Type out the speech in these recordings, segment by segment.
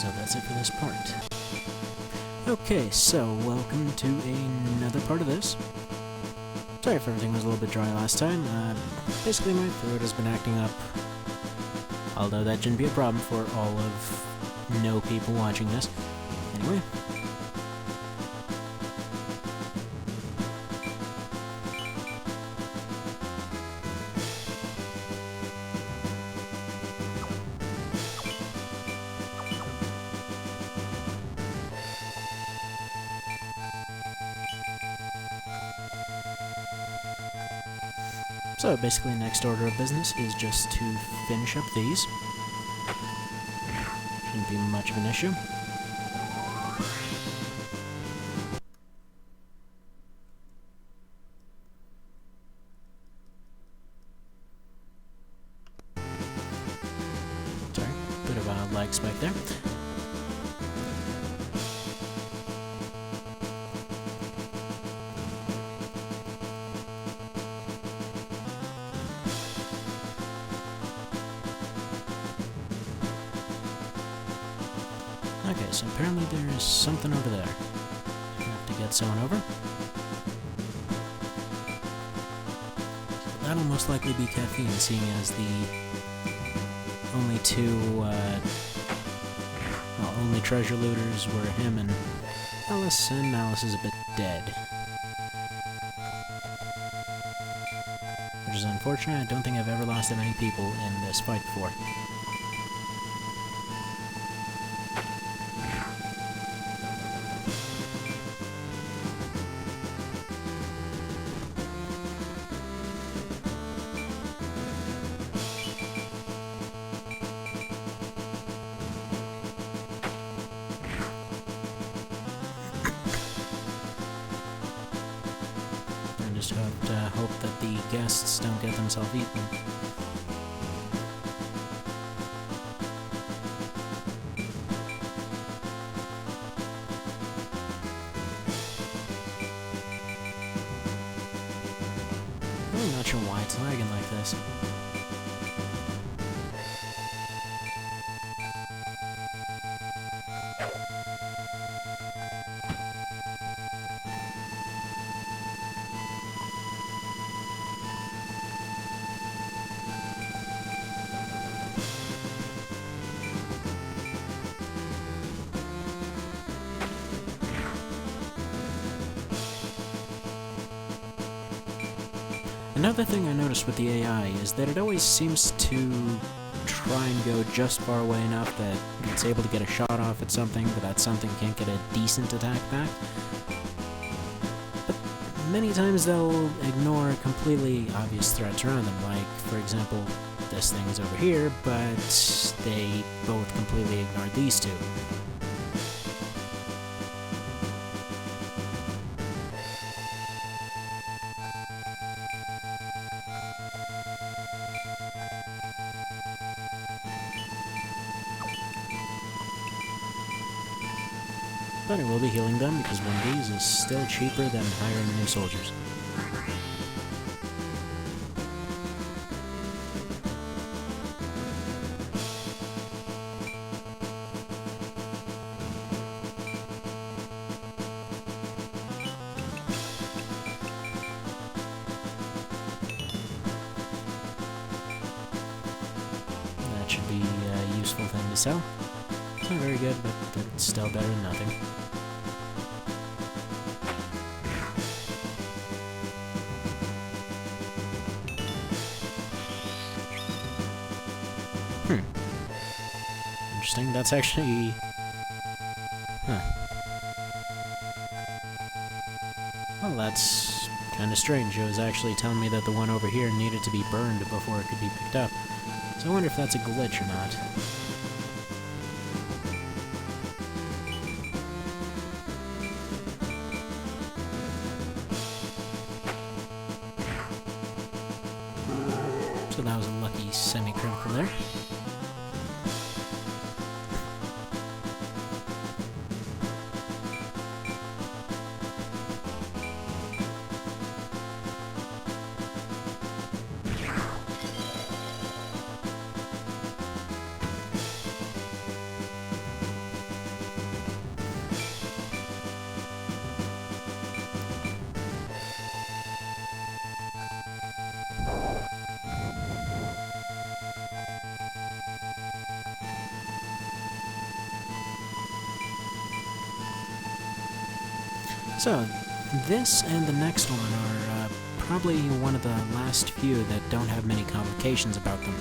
So that's it for this part. Okay, so welcome to another part of this. Sorry if everything was a little bit dry last time. Basically my throat has been acting up. Although that shouldn't be a problem for all of no people watching this. Anyway. So basically next order of business is just to finish up these. Shouldn't be much of an issue. Sorry, bit of a lag spike there. Okay, so apparently there is something over there. Gonna have to get someone over. That'll most likely be caffeine, seeing as the only two, only treasure looters were him and Alice is a bit dead. Which is unfortunate. I don't think I've ever lost that many people in this fight before. Just hope that the guests don't get themselves eaten. I'm not sure why it's lagging like this. Another thing I noticed with the AI is that it always seems to try and go just far away enough that it's able to get a shot off at something, but that something can't get a decent attack back. But many times they'll ignore completely obvious threats around them, like, for example, this thing's over here, but they both completely ignore these two. But I will be healing them because one of these is still cheaper than hiring new soldiers. That should be a useful thing to sell. It's not very good, but it's still better than nothing. Interesting. That's actually... Huh. Well, that's kind of strange. It was actually telling me that the one over here needed to be burned before it could be picked up. So I wonder if that's a glitch or not. So that was a lucky semi-critical there. So, this and the next one are probably one of the last few that don't have many complications about them.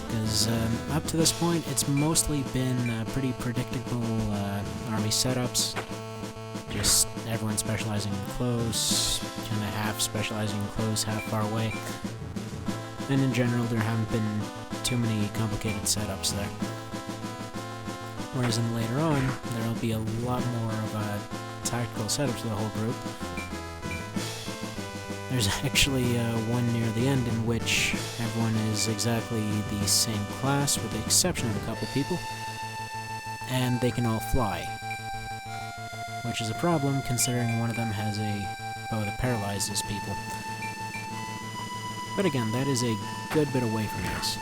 Because up to this point, it's mostly been pretty predictable army setups. Just everyone specializing in close, kind of half specializing in close, half far away. And in general, there haven't been too many complicated setups there. Whereas in later on, there will be a lot more of tactical setups for the whole group. There's actually one near the end in which everyone is exactly the same class, with the exception of a couple people, and they can all fly. Which is a problem, considering one of them has a bow that paralyzes people. But again, that is a good bit away from this.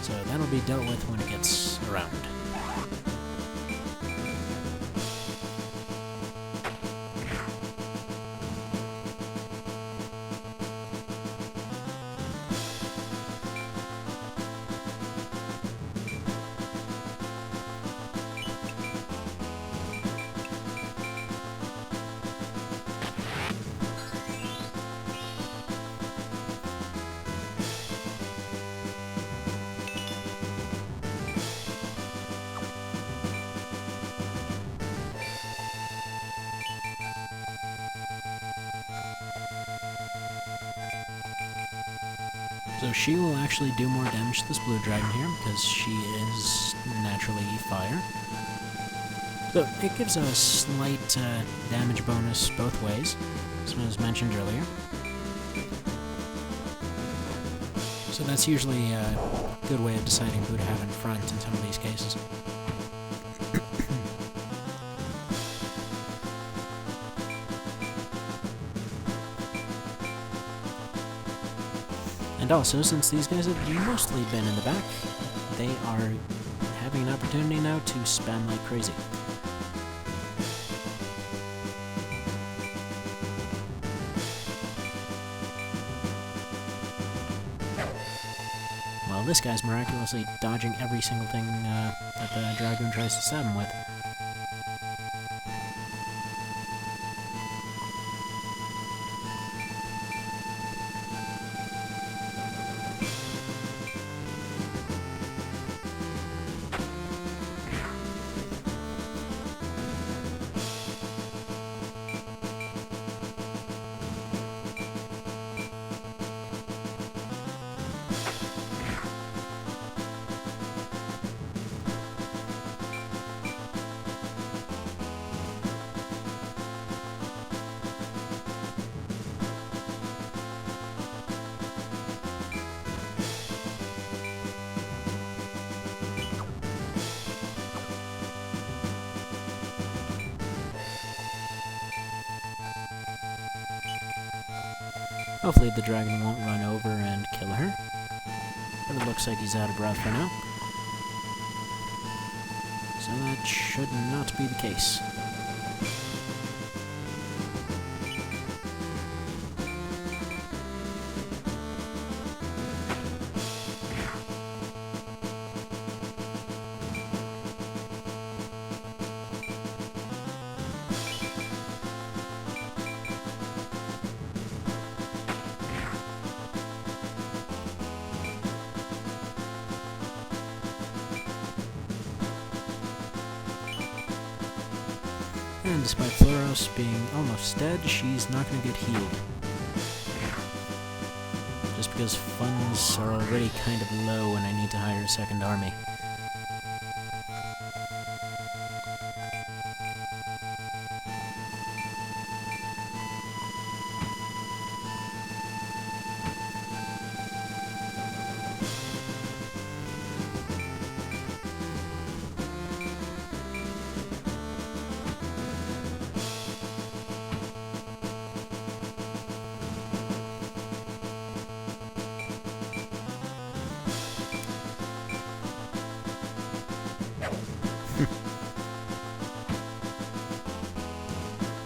So that'll be dealt with when it gets around. So she will actually do more damage to this blue dragon here, because she is naturally fire. So it gives a slight damage bonus both ways, as mentioned earlier. So that's usually a good way of deciding who to have in front in some of these cases. And also, since these guys have mostly been in the back, they are having an opportunity now to spam like crazy. While this guy's miraculously dodging every single thing that the Dragoon tries to stab him with. Hopefully the dragon won't run over and kill her, but it looks like he's out of breath for now. So that should not be the case. And despite Floros being almost dead, she's not going to get healed. Just because funds are already kind of low and I need to hire a second army.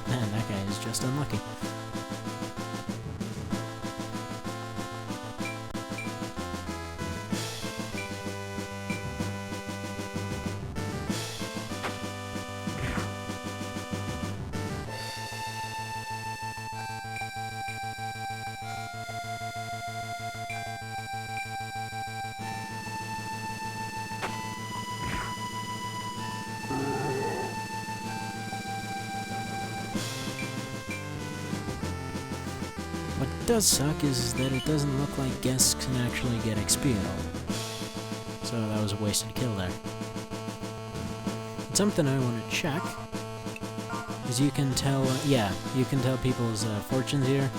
Man, that guy is just unlucky. What does suck is that it doesn't look like guests can actually get XP at all. So that was a wasted kill there. And something I want to check is you can tell, you can tell people's fortunes here,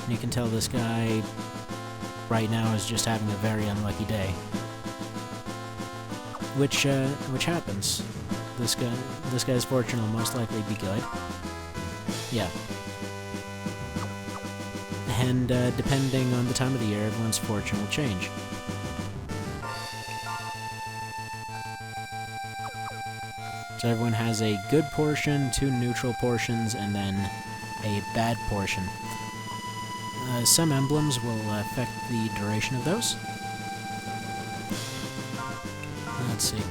and you can tell this guy right now is just having a very unlucky day. Which happens. This guy's fortune will most likely be good. Yeah. And depending on the time of the year, everyone's fortune will change. So everyone has a good portion, 2 neutral portions, and then a bad portion. Some emblems will affect the duration of those. Let's see.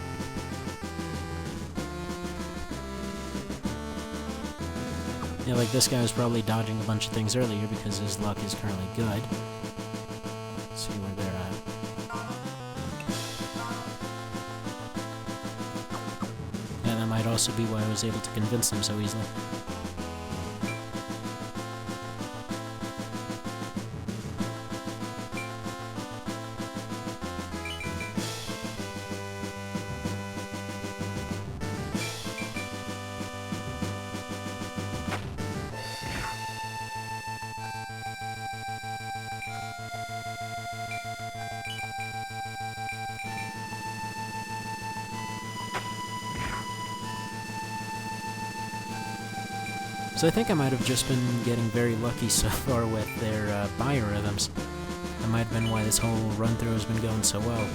Yeah, like this guy was probably dodging a bunch of things earlier because his luck is currently good. Let's see where they're at. Yeah, that might also be why I was able to convince them so easily. So I think I might have just been getting very lucky so far with their biorhythms. That might have been why this whole run-through has been going so well.